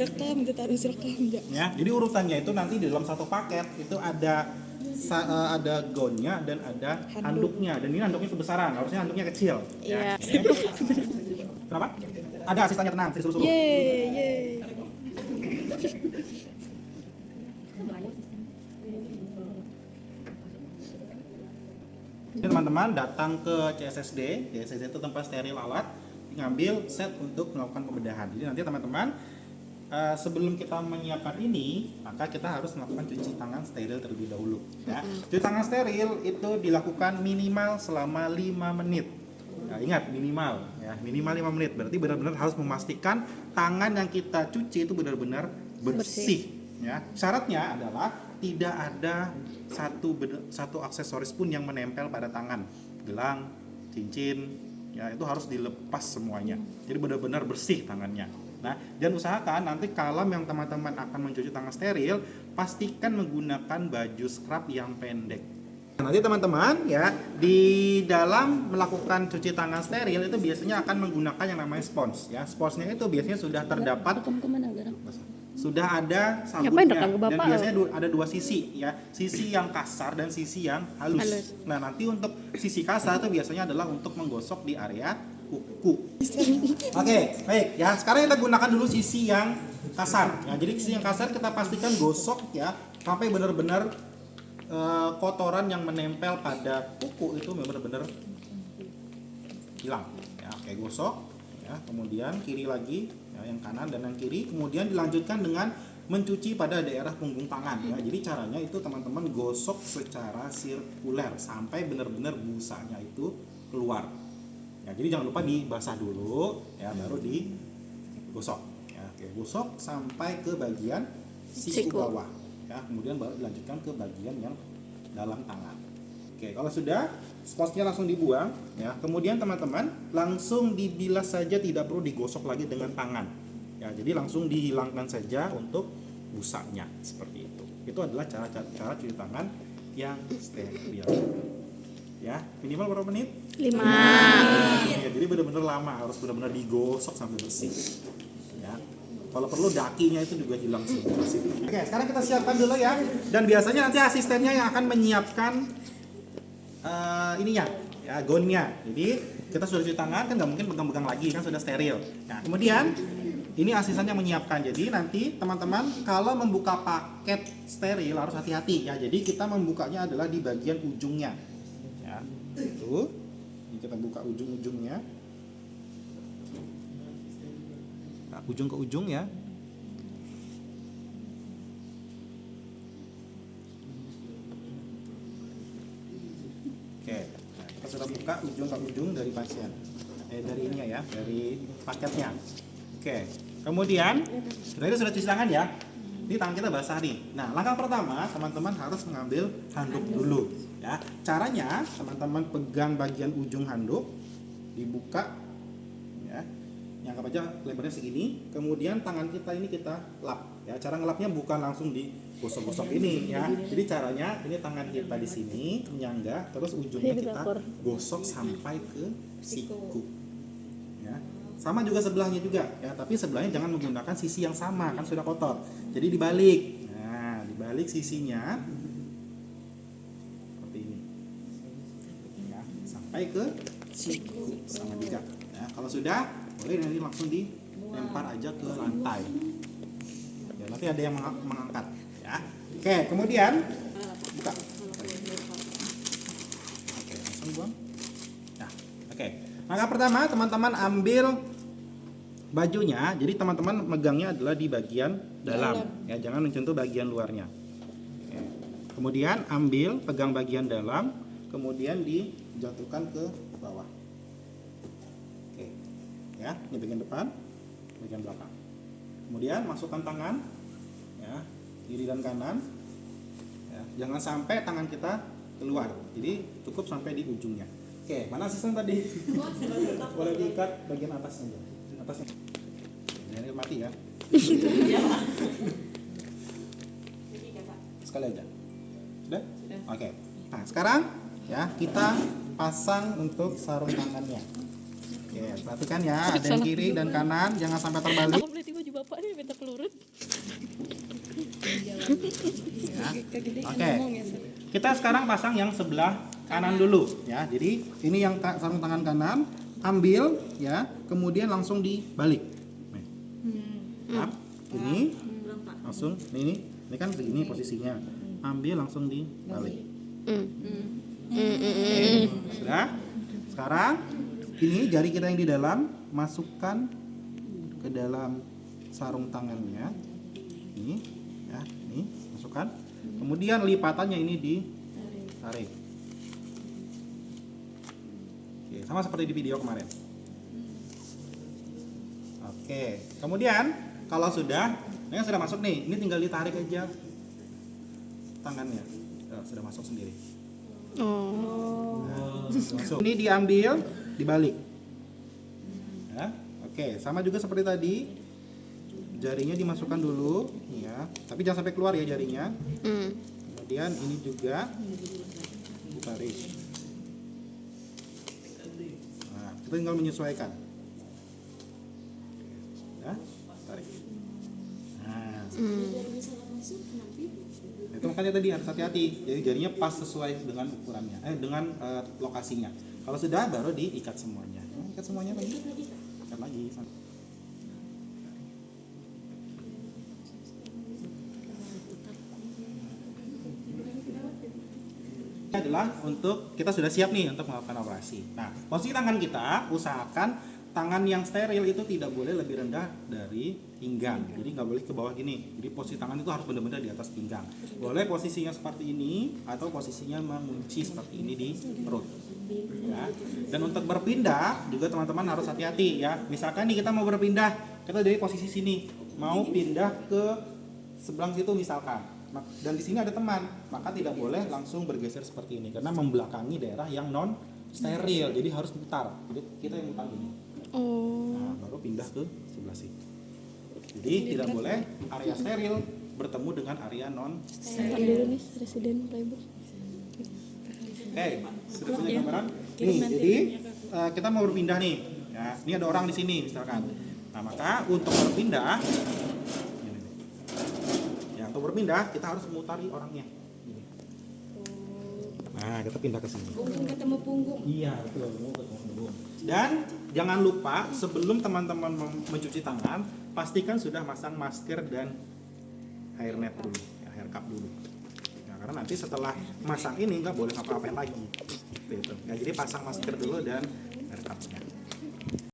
direkam, kita harus rekam enggak? Ya, jadi urutannya itu nanti di dalam satu paket itu ada gaunnya dan ada handuknya, dan ini handuknya kebesaran, harusnya handuknya kecil. Iya. Ya. Kenapa? Ada asistennya, tenang, disuruh-suruh. Yeay. Jadi teman-teman datang ke CSSD. CSSD itu tempat steril alat, ngambil set untuk melakukan pembedahan. Jadi nanti teman-teman sebelum kita menyiapkan ini, maka kita harus melakukan cuci tangan steril terlebih dahulu. Ya. Cuci tangan steril itu dilakukan minimal selama 5 menit. Ya, ingat minimal, ya minimal 5 menit. Berarti benar-benar harus memastikan tangan yang kita cuci itu benar-benar bersih. Ya. Syaratnya adalah tidak ada satu aksesoris pun yang menempel pada tangan, gelang, cincin, ya itu harus dilepas semuanya. Jadi benar-benar bersih tangannya. Nah, dan usahakan nanti kalau yang teman-teman akan mencuci tangan steril, pastikan menggunakan baju scrub yang pendek. Nanti teman-teman ya di dalam melakukan cuci tangan steril itu biasanya akan menggunakan yang namanya spons. Ya, sponsnya itu biasanya sudah terdapat sudah ada sabunnya dan biasanya ada dua sisi ya, sisi yang kasar dan sisi yang halus. Nah nanti untuk sisi kasar itu biasanya adalah untuk menggosok di area kuku. Oke, baik ya. Sekarang kita gunakan dulu sisi yang kasar. Ya, jadi sisi yang kasar kita pastikan gosok ya sampai benar-benar kotoran yang menempel pada kuku itu benar-benar hilang. Ya, oke gosok. Ya, kemudian kiri lagi, ya, yang kanan dan yang kiri. Kemudian dilanjutkan dengan mencuci pada daerah punggung tangan. Ya, jadi caranya itu teman-teman gosok secara sirkuler sampai benar-benar busanya itu keluar. Ya, jadi jangan lupa dibasah dulu, ya baru digosok. Ya, oke, gosok sampai ke bagian siku bawah. Ya, kemudian baru dilanjutkan ke bagian yang dalam tangan. Oke, kalau sudah sponsnya langsung dibuang, ya. Kemudian teman-teman langsung dibilas saja, tidak perlu digosok lagi dengan tangan. Ya, jadi langsung dihilangkan saja untuk busanya seperti itu. Itu adalah cara cuci tangan yang steril. Ya, minimal berapa menit? 5. Ya, jadi benar-benar lama, harus benar-benar digosok sampai bersih. Ya. Kalau perlu dakinya itu juga hilang semua. Oke, sekarang kita siapkan dulu ya. Dan biasanya nanti asistennya yang akan menyiapkan ininya, ya gaunnya. Jadi kita sudah cuci tangan kan nggak mungkin pegang-pegang lagi kan sudah steril. Nah kemudian ini asistennya menyiapkan. Jadi nanti teman-teman kalau membuka paket steril harus hati-hati ya. Jadi kita membukanya adalah di bagian ujungnya. Ya, itu. Ini kita buka ujung-ujungnya. Nah, ujung ke ujung ya. Oke, nah, kita sudah buka ujung ke ujung dari pasien, dari ininya ya, dari paketnya. Oke, kemudian setelah itu sudah cuci tangan ya, ini tangan kita basah nih. Nah, langkah pertama teman-teman harus mengambil handuk dulu. Ya, caranya teman-teman pegang bagian ujung handuk, dibuka, ya, anggap aja lebarnya segini. Kemudian tangan kita ini kita lap. Ya, cara ngelapnya bukan langsung digosok-gosok ini ya. Jadi caranya ini tangan kita di sini menyangga, terus ujungnya kita gosok sampai ke siku. Ya. Sama juga sebelahnya juga ya, tapi sebelahnya jangan menggunakan sisi yang sama kan sudah kotor. Jadi dibalik. Nah, dibalik sisinya seperti ini. Ya, sampai ke siku sama juga. Ya, kalau sudah boleh nanti langsung dilempar aja ke lantai. Ya, nanti ada yang mengangkat ya. Oke, kemudian buka. Oke, langsung buang. Nah, oke. Langkah pertama teman-teman ambil bajunya. Jadi teman-teman megangnya adalah di bagian dalam. Ya, jangan menyentuh bagian luarnya. Oke. Kemudian pegang bagian dalam, kemudian dijatuhkan ke bawah. Oke. Ya, ini bagian depan, bagian belakang. Kemudian masukkan tangan, ya, kiri dan kanan. Ya, jangan sampai tangan kita keluar. Jadi cukup sampai di ujungnya. Oke, mana asisten tadi? Boleh diikat bagian atasnya. Atasnya. Ini mati ya. Sekali aja. Sudah? Oke. Nah, sekarang ya kita pasang untuk sarung tangannya. Oke, perhatikan ya, ada yang kiri dan kanan, jangan sampai terbalik. Aku beli baju bapak nih minta pelurut. Ya. Kegedean Oke. ngomong ya. Sir. Kita sekarang pasang yang sebelah kanan dulu ya. Jadi ini yang sarung tangan kanan, ambil ya, kemudian langsung dibalik. Nih. Nah, ini langsung ini kan begini posisinya. Ambil langsung dibalik. Oke, sudah. Sekarang ini jari kita yang di dalam masukkan ke dalam sarung tangannya. Ini ya, ini masukkan. Kemudian lipatannya ini ditarik. Oke, sama seperti di video kemarin. Oke, kemudian kalau ini sudah masuk nih, ini tinggal ditarik aja tangannya. Sudah masuk sendiri. Nah, masuk. Ini diambil, dibalik. Ya, oke, sama juga seperti tadi. Jarinya dimasukkan dulu, ya. Tapi jangan sampai keluar ya jarinya. Kemudian ini juga ditarik. Nah, kita tinggal menyesuaikan. Ya, tarik. Nah, itu makanya tadi harus hati-hati. Jadi jarinya pas sesuai dengan ukurannya, dengan lokasinya. Kalau sudah, baru diikat semuanya. Ikat semuanya lagi. Ikat lagi. Adalah untuk kita sudah siap nih untuk melakukan operasi. Nah, posisi tangan kita usahakan tangan yang steril itu tidak boleh lebih rendah dari pinggang. Jadi nggak boleh ke bawah gini. Jadi posisi tangan itu harus benar-benar di atas pinggang. Boleh posisinya seperti ini atau posisinya mengunci seperti ini di perut. Ya. Dan untuk berpindah juga teman-teman harus hati-hati ya. Misalkan nih kita mau berpindah, kita dari posisi sini mau pindah ke sebelah situ misalkan. Dan di sini ada teman, maka tidak boleh langsung bergeser seperti ini karena membelakangi daerah yang non steril. Jadi harus putar. Jadi kita yang putar gini. Nah, baru pindah ke sebelah situ. Jadi tidak boleh area steril bertemu dengan area non steril. Dulu nih Residen Playbook. Oke, sudah punya gambaran? Nih, jadi kita mau berpindah nih. Ya, ini ada orang di sini misalkan. Nah, maka untuk berpindah untuk berpindah kita harus memutari orangnya. Nah, kita pindah ke sini. Punggung ketemu punggung. Iya, betul. Punggung. Dan jangan lupa sebelum teman-teman mencuci tangan, pastikan sudah masang masker dan hairnet dulu, ya, hair cup dulu. Ya, karena nanti setelah masang ini nggak boleh ngapa-ngapain lagi. Gitu. Ya, jadi pasang masker dulu dan hair cupnya.